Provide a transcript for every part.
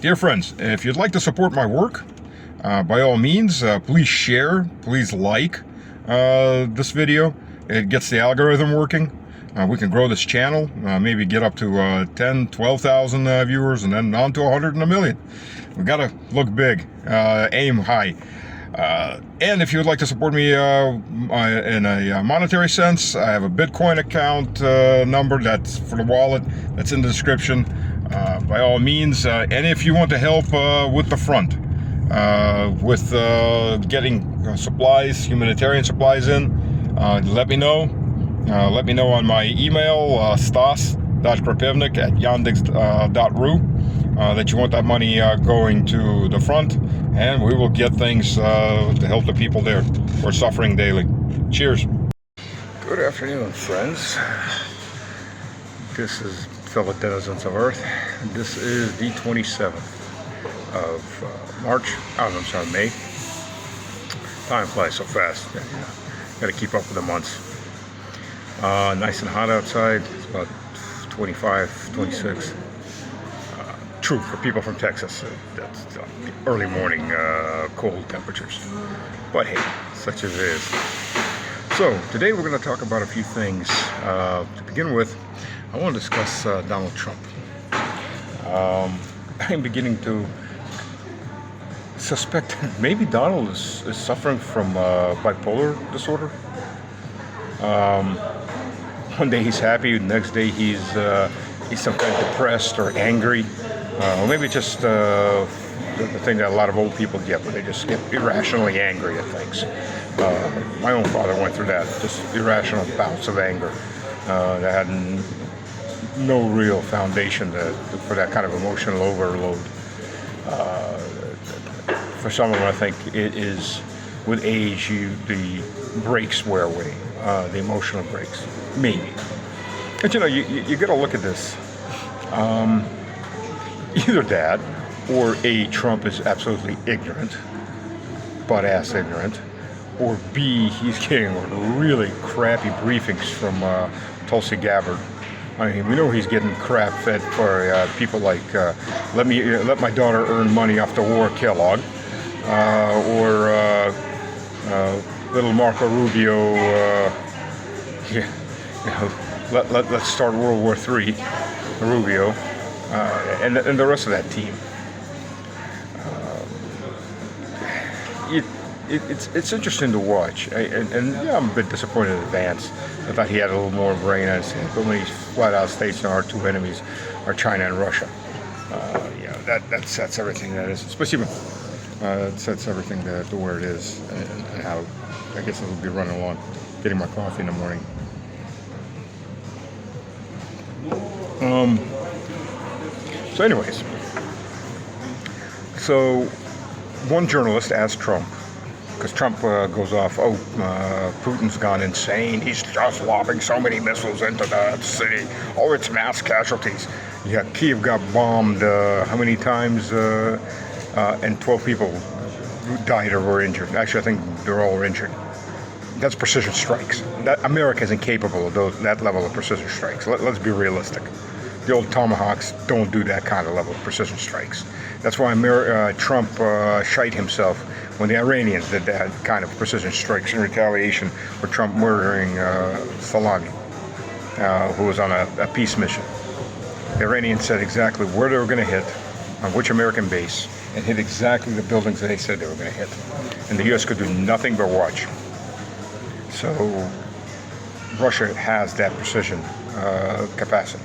Dear friends, if you'd like to support my work, by all means, please share, please like this video. It gets the algorithm working. We can grow this channel, maybe get up to 10, 12,000 viewers, and then on to 100 and a million. We gotta look big, aim high. And if you would like to support me in a monetary sense, I have a Bitcoin account number that's for the wallet that's in the description. By all means, and if you want to help with the front, with getting supplies, humanitarian supplies in, let me know. Let me know on my email, stas.krapivnik@yandex.ru, that you want that money going to the front, and we will get things to help the people there who are suffering daily. Cheers. Good afternoon, friends. This is fellow denizens of Earth. This is the 27th of May. Time flies so fast. Got to keep up with the months. Nice and hot outside. It's about 25, 26. True for people from Texas. That's early morning cold temperatures. But hey, such as it is. So today we're going to talk about a few things. To begin with, I want to discuss Donald Trump. I'm beginning to suspect maybe Donald is suffering from bipolar disorder. One day he's happy, the next day he's some kind of depressed or angry, or maybe just the thing that a lot of old people get, where they just get irrationally angry at things. My own father went through that, just irrational bouts of anger that had no real foundation for that kind of emotional overload. For some of them, I think it is with age, the brakes wear away, the emotional brakes, maybe. But you got to look at this. Either that, or A, Trump is absolutely ignorant, butt-ass ignorant, or B, he's getting really crappy briefings from Tulsi Gabbard. I mean, we know he's getting crap fed for people like let my daughter earn money off the war Kellogg, or little Marco Rubio. Let's start World War III, Rubio, and the rest of that team. It's interesting to watch, and yeah, I'm a bit disappointed in Vance. I thought he had a little more brain on his head, but when he's flat out states our two enemies are China and Russia, that sets everything that is, especially it sets everything to where it is, and how I guess it'll be running along, getting my coffee in the morning. So anyways, so one journalist asked Trump, because Trump goes off, Putin's gone insane, he's just lobbing so many missiles into that city, it's mass casualties. Yeah, Kiev got bombed how many times, and 12 people died or were injured. Actually, I think they're all injured. That's precision strikes. America is incapable of that level of precision strikes. Let's be realistic. The old Tomahawks don't do that kind of level of precision strikes. That's why Trump shite himself when the Iranians did that kind of precision strikes in retaliation for Trump murdering Salami, who was on a peace mission. The Iranians said exactly where they were going to hit, on which American base, and hit exactly the buildings that they said they were going to hit. And the U.S. could do nothing but watch. So Russia has that precision capacity,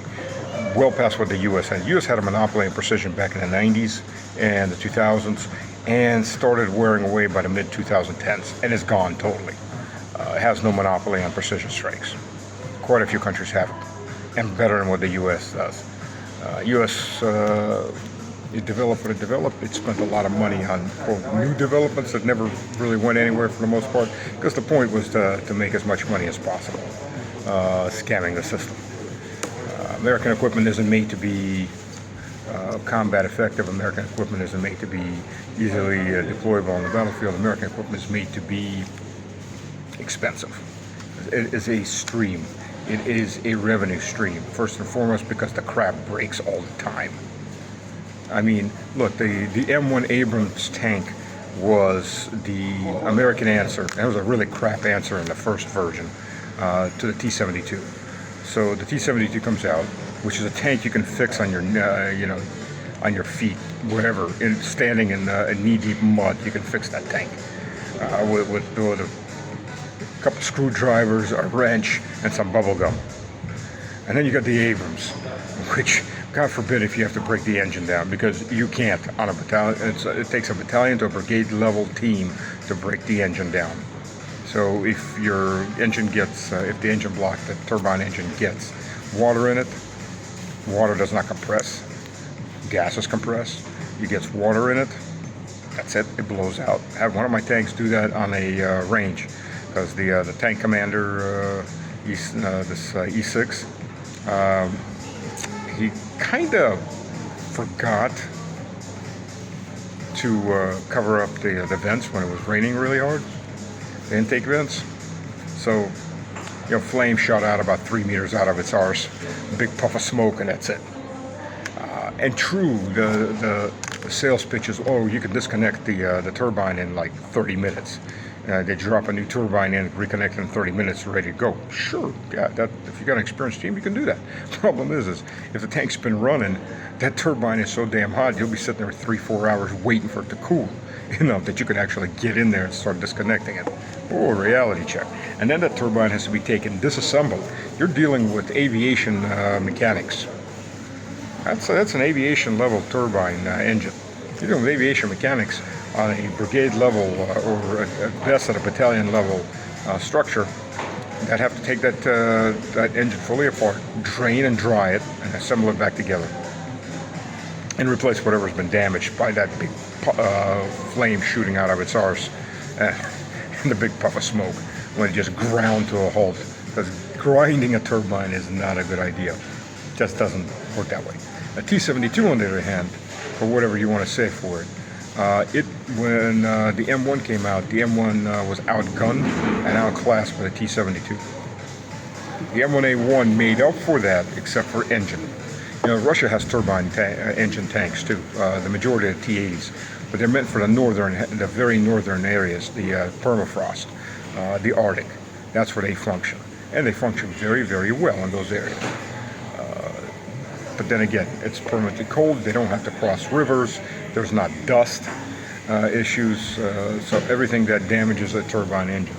well past what the U.S. had. The U.S. had a monopoly in precision back in the 90s and the 2000s, and started wearing away by the mid-2010s, and is gone totally. It has no monopoly on precision strikes. Quite a few countries have it, and better than what the U.S. does. U.S. It developed what it developed. It spent a lot of money on quote, new developments that never really went anywhere for the most part, because the point was to make as much money as possible, scamming the system. American equipment isn't made to be combat effective. American equipment isn't made to be easily deployable on the battlefield. American equipment is made to be expensive. It is a stream. It is a revenue stream, first and foremost, because the crap breaks all the time. I mean, look, the M1 Abrams tank was the American answer. That was a really crap answer in the first version to the T-72. So the T-72 comes out, which is a tank you can fix on your, on your feet, wherever, standing in knee-deep mud. You can fix that tank with a couple screwdrivers, a wrench, and some bubble gum. And then you got the Abrams, which, God forbid if you have to break the engine down, because you can't on a battalion. It takes a battalion to a brigade level team to break the engine down. So if your engine gets, if the engine block, the turbine engine gets water in it, water does not compress. Gas is compressed. It gets water in it. That's it. It blows out. I had one of my tanks do that on a range, because the tank commander, this E6, he kind of forgot to cover up the vents when it was raining really hard, the intake vents. So, flame shot out about 3 meters out of its arse, big puff of smoke, and that's it. And true, the sales pitch is, oh, you can disconnect the turbine in like 30 minutes. They drop a new turbine in, reconnect in 30 minutes, ready to go. Sure, yeah, if you got an experienced team, you can do that. Problem is if the tank's been running, that turbine is so damn hot, you'll be sitting there 3-4 hours waiting for it to cool, that you can actually get in there and start disconnecting it. Oh, reality check. And then that turbine has to be taken, disassembled. You're dealing with aviation mechanics. That's an aviation level turbine engine. You're dealing with aviation mechanics on a brigade level or at best at a battalion level structure that have to take that engine fully apart, drain and dry it, and assemble it back together, and replace whatever's been damaged by that big flame shooting out of its arse and the big puff of smoke when it just ground to a halt. Because grinding a turbine is not a good idea. It just doesn't work that way. A T-72, on the other hand, or whatever you want to say for it, when the M1 came out, the M1 was outgunned and outclassed by the T-72. The M1A1 made up for that, except for engine. Russia has turbine engine tanks too, the majority of the T-80s, but they're meant for the very northern areas, the permafrost, the Arctic. That's where they function, and they function very, very well in those areas. But then again, it's permanently cold. They don't have to cross rivers. There's not dust issues, so everything that damages a turbine engine.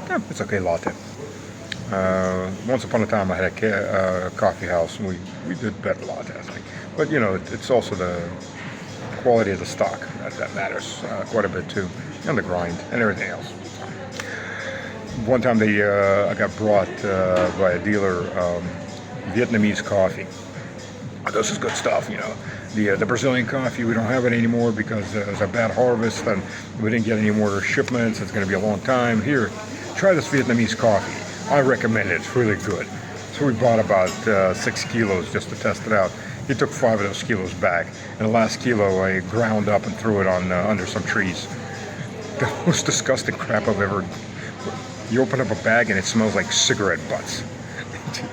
Yeah, it's okay, latte. Once upon a time, I had a coffee house, and we did better latte, I think. But it's also the quality of the stock that matters quite a bit too, and the grind and everything else. One time, I got brought by a dealer Vietnamese coffee. This is good stuff, The Brazilian coffee, we don't have it anymore because it was a bad harvest and we didn't get any more shipments. It's going to be a long time. Here, try this Vietnamese coffee. I recommend it. It's really good. So we bought about 6 kilos just to test it out. He took 5 of those kilos back, and the last kilo I ground up and threw it on under some trees. The most disgusting crap I've ever. You open up a bag and it smells like cigarette butts.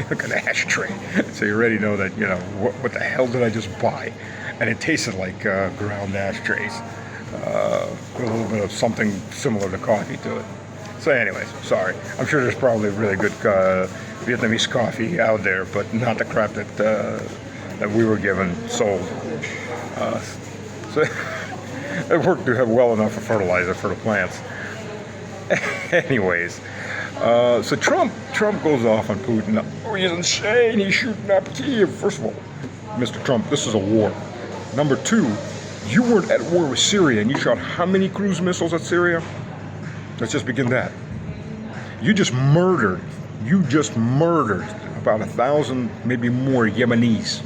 Like an ashtray. So you already know that, what the hell did I just buy? And it tasted like ground ashtrays. With a little bit of something similar to coffee to it. So anyways, sorry. I'm sure there's probably really good Vietnamese coffee out there, but not the crap that we were given sold. So it worked well enough for fertilizer for the plants. Anyways. So Trump goes off on Putin. Oh, he's insane. He's shooting up Kiev. First of all, Mr. Trump, this is a war. Number 2, you weren't at war with Syria, and you shot how many cruise missiles at Syria? Let's just begin that. You just murdered about 1,000, maybe more Yemenis.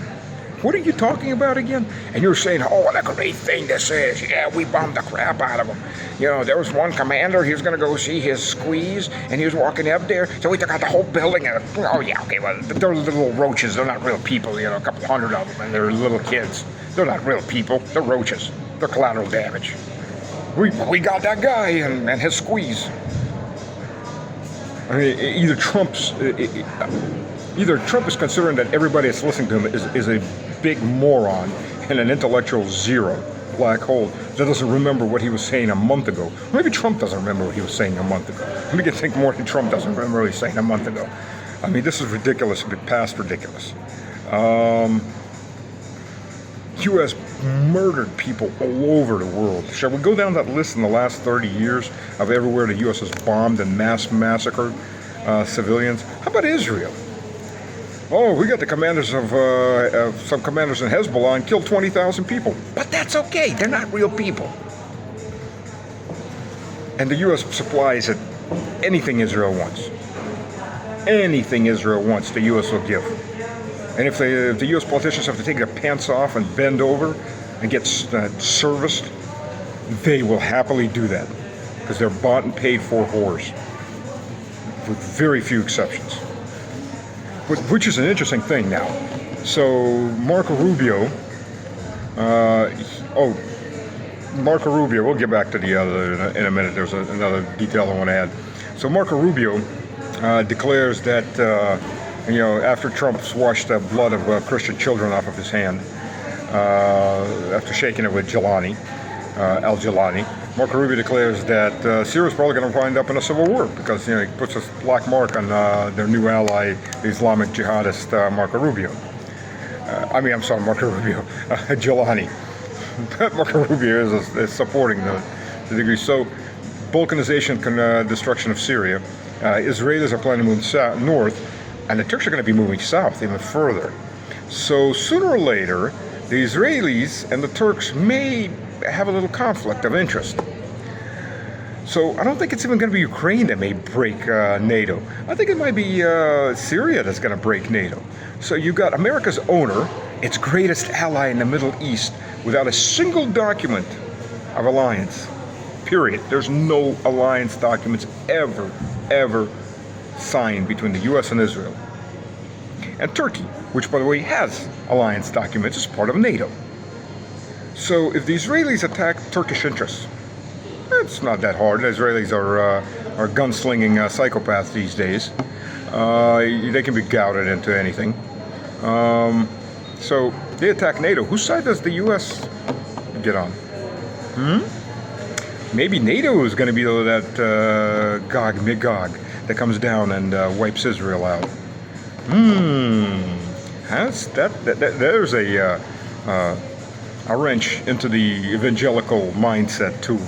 What are you talking about again? And you're saying, oh, what a great thing this is. Yeah, we bombed the crap out of them. There was one commander, he was going to go see his squeeze, and he was walking up there, so we took out the whole building, and, oh, yeah, okay, well, they're little roaches. They're not real people, a couple hundred of them, and they're little kids. They're not real people. They're roaches. They're collateral damage. We got that guy and his squeeze. I mean, either Trump is considering that everybody that's listening to him is a big moron and an intellectual zero, black hole, that doesn't remember what he was saying a month ago. Maybe Trump doesn't remember what he was saying a month ago. Maybe you think more than Trump doesn't remember what he was saying a month ago. I mean, this is ridiculous, but past ridiculous. U.S. murdered people all over the world. Shall we go down that list in the last 30 years of everywhere the U.S. has bombed and mass massacred civilians? How about Israel? Oh, we got the commanders of some commanders in Hezbollah and killed 20,000 people. But that's okay. They're not real people. And the U.S. supplies it anything Israel wants. Anything Israel wants, the U.S. will give. And if the U.S. politicians have to take their pants off and bend over and get serviced, they will happily do that. Because they're bought and paid for whores. With very few exceptions. Which is an interesting thing now. So Marco Rubio, Marco Rubio, we'll get back to the other in a minute. There's another detail I want to add. So Marco Rubio declares that, after Trump's washed the blood of Christian children off of his hand, after shaking it with al-Jilani, Marco Rubio declares that Syria is probably going to wind up in a civil war because he puts a black mark on their new ally, the Islamic jihadist Marco Rubio. Marco Rubio, Jilani. Marco Rubio is supporting the degree. So, balkanization and destruction of Syria. Israelis are planning to move north, and the Turks are going to be moving south even further. So sooner or later, the Israelis and the Turks may have a little conflict of interest. So I don't think it's even going to be Ukraine that may break NATO. I think it might be Syria that's going to break NATO. So you've got America's owner, its greatest ally in the Middle East, without a single document of alliance. Period. There's no alliance documents ever signed between the U.S. and Israel. And Turkey, which, by the way, has alliance documents as part of NATO. So if the Israelis attack Turkish interests, it's not that hard. The Israelis are gunslinging psychopaths these days. They can be gouged into anything. So they attack NATO. Whose side does the U.S. get on? Maybe NATO is going to be that Gog-Magog that comes down and wipes Israel out. There's a wrench into the evangelical mindset too.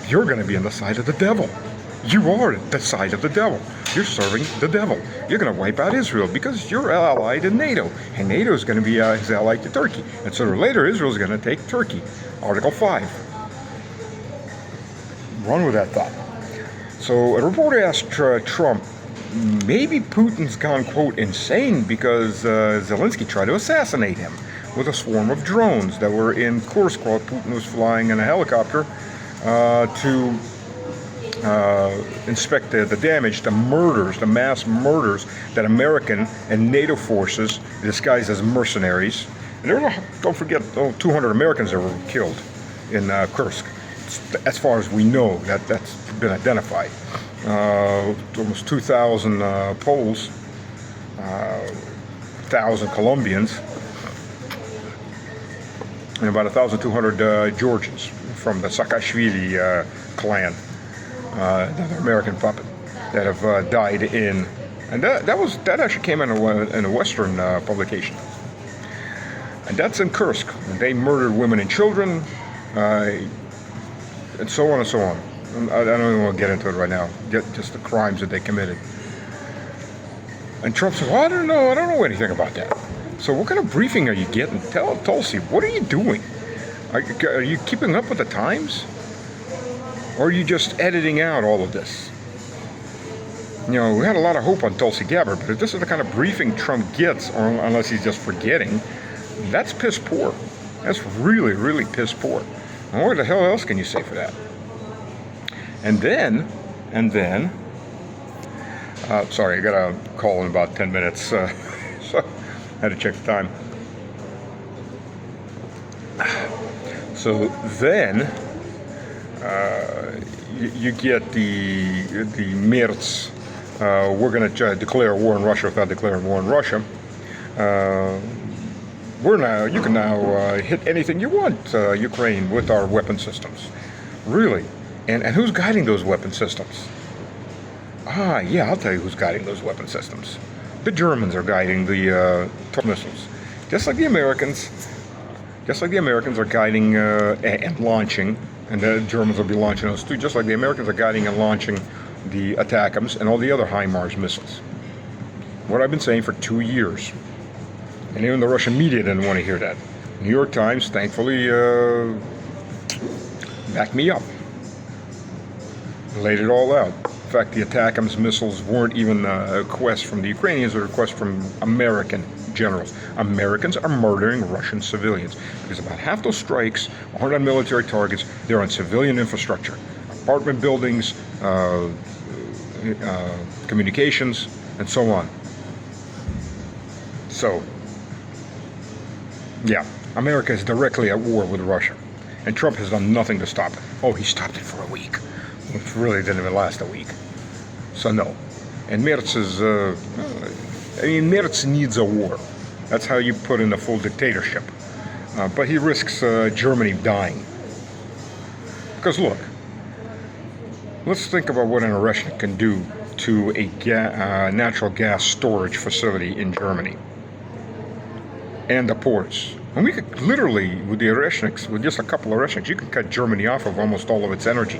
You're going to be on the side of the devil. You are the side of the devil. You're serving the devil. You're going to wipe out Israel because you're allied to NATO. And NATO is going to be his ally to Turkey. And sooner or later, Israel is going to take Turkey. Article 5. Run with that thought. So a reporter asked Trump, maybe Putin's gone, quote, insane because Zelensky tried to assassinate him with a swarm of drones that were in Kursk while Putin was flying in a helicopter to inspect the damage, the murders, the mass murders that American and NATO forces disguised as mercenaries. And there were, don't forget, 200 Americans that were killed in Kursk. As far as we know, that's been identified. Almost 2,000 Poles, 1,000 Colombians, and about 1,200 Georgians from the Saakashvili clan, the American puppet, that have died in, and that actually came in a Western publication, and that's in Kursk. They murdered women and children, and so on and so on. I don't even want to get into it right now. Just the crimes that they committed. And Trump says, well, I don't know anything about that. So what kind of briefing are you getting? Tell Tulsi, what are you doing? Are you keeping up with the times? Or are you just editing out all of this? We had a lot of hope on Tulsi Gabbard, but if this is the kind of briefing Trump gets, or unless he's just forgetting, that's piss poor. That's really, really piss poor. And what the hell else can you say for that? And then, sorry, I got a call in about 10 minutes, so I had to check the time. So then, you get the Merz, we're going to declare war on Russia without declaring war on Russia. You can now hit anything you want, Ukraine, with our weapon systems. Really. And who's guiding those weapon systems? Yeah, I'll tell you who's guiding those weapon systems. The Germans are guiding the missiles. Just like the Americans. Just like the Americans are guiding and launching, and the Germans will be launching those too, just like the Americans are guiding and launching the ATACMS and all the other HIMARS missiles. What I've been saying for 2 years. And even the Russian media didn't want to hear that. New York Times, thankfully, backed me up. Laid it all out. In fact, the ATACMS missiles weren't even a request from the Ukrainians, a request from American generals. Americans are murdering Russian civilians because about half those strikes aren't on military targets, they're on civilian infrastructure. Apartment buildings, communications, and so on. So, yeah, America is directly at war with Russia. And Trump has done nothing to stop it. Oh, he stopped it for a week. Which really didn't even last a week. So no. And Merz is, Merz needs a war. That's how you put in a full dictatorship. But he risks Germany dying. Because look, let's think about what an Russian can do to a natural gas storage facility in Germany. And the ports. And we could literally, with the Oreshniks, with just a couple of Oreshniks, you can cut Germany off of almost all of its energy.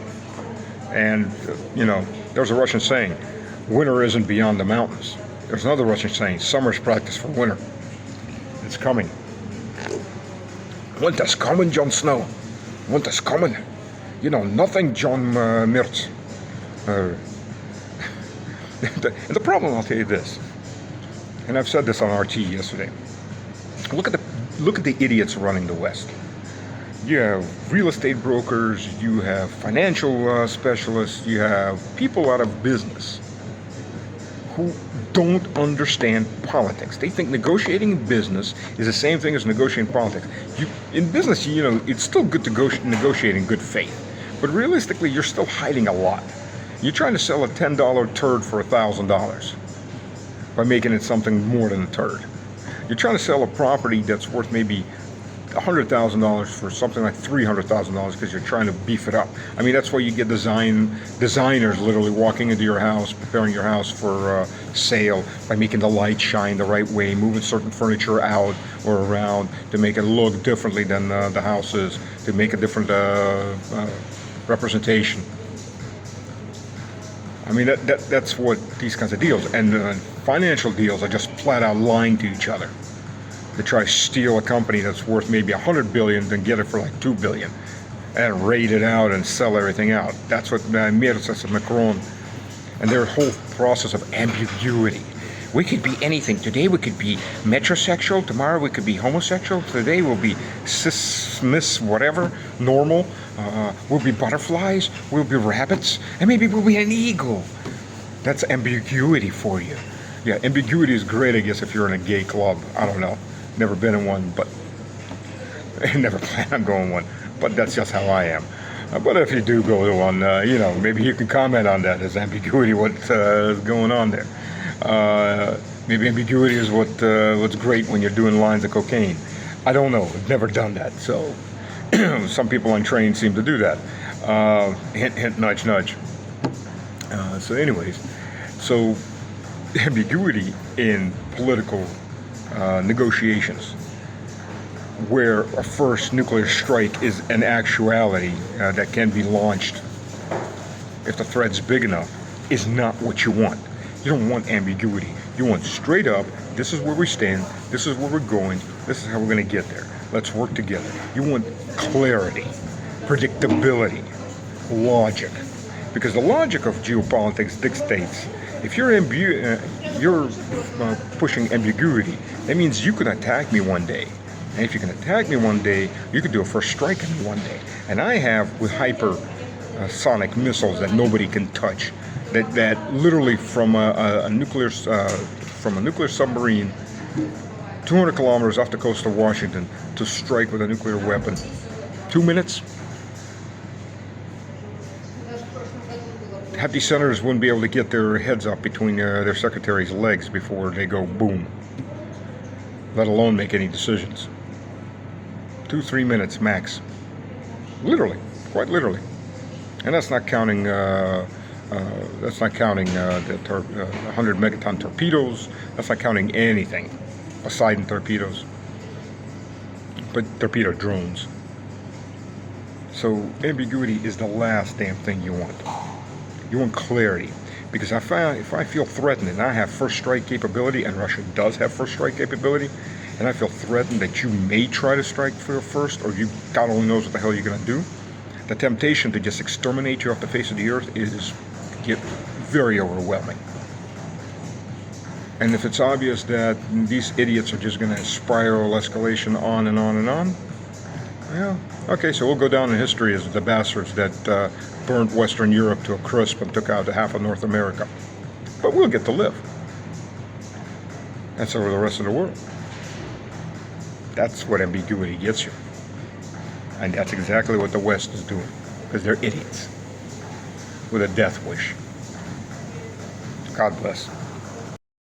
And, there's a Russian saying, winter isn't beyond the mountains. There's another Russian saying, summer's practice for winter. It's coming. Winter's coming, Jon Snow. Winter's coming. You know nothing, John Merz. And the problem, I'll tell you this, and I've said this on RT yesterday. Look at the idiots running the West. You have real estate brokers, you have financial specialists, you have people out of business who don't understand politics. They think negotiating in business is the same thing as negotiating politics. In business, it's still good to negotiate in good faith, but realistically, you're still hiding a lot. You're trying to sell a $10 turd for $1,000 by making it something more than a turd. You're trying to sell a property that's worth maybe $100,000 for something like $300,000 because you're trying to beef it up. I mean, that's why you get designers literally walking into your house, preparing your house for sale by making the light shine the right way, moving certain furniture out or around to make it look differently than the house is, to make a different representation. I mean, that's what these kinds of deals. And financial deals are just flat out lying to each other. They try to steal a company that's worth maybe $100 billion, then get it for like $2 billion, and raid it out and sell everything out. That's what Merz and Macron, and their whole process of ambiguity. We could be anything. Today we could be metrosexual. Tomorrow we could be homosexual. Today we'll be cis, miss, whatever, normal. We'll be butterflies. We'll be rabbits, and maybe we'll be an eagle. That's ambiguity for you. Yeah, ambiguity is great, I guess, if you're in a gay club. I don't know. Never been in one, but I never plan on going one. But that's just how I am. But if you do go to one, maybe you can comment on that as ambiguity, what's going on there. Maybe ambiguity is what's great when you're doing lines of cocaine. I don't know. I've never done that. So some people on trains seem to do that. Hint, hint, nudge, nudge. So anyways, so ambiguity in political negotiations, where a first nuclear strike is an actuality that can be launched if the threat's big enough, is not what you want. You don't want ambiguity. You want straight up, this is where we stand, this is where we're going, this is how we're going to get there. Let's work together. You want clarity, predictability, logic. Because the logic of geopolitics dictates, if you're pushing ambiguity, that means you can attack me one day. And if you can attack me one day, you can do a first strike on me one day. And I have with hypersonic missiles that nobody can touch, that literally from a nuclear submarine 200 kilometers off the coast of Washington to strike with a nuclear weapon. 2 minutes. Half these senators wouldn't be able to get their heads up between their secretary's legs before they go boom. let alone make any decisions. 2-3 minutes max. Literally, quite literally. And that's not counting the 100 megaton torpedoes. That's not counting anything aside from torpedoes, but torpedo drones. So ambiguity is the last damn thing you want. You want clarity, because if I feel threatened and I have first strike capability, and Russia does have first strike capability, and I feel threatened that you may try to strike first, or you, God only knows what the hell you're going to do, the temptation to just exterminate you off the face of the earth is very overwhelming. And if it's obvious that these idiots are just going to spiral escalation on and on and on, well, okay, so we'll go down in history as the bastards that burned Western Europe to a crisp and took out half of North America. But we'll get to live. That's over the rest of the world. That's what ambiguity gets you. And that's exactly what the West is doing, because they're idiots with a death wish. God bless.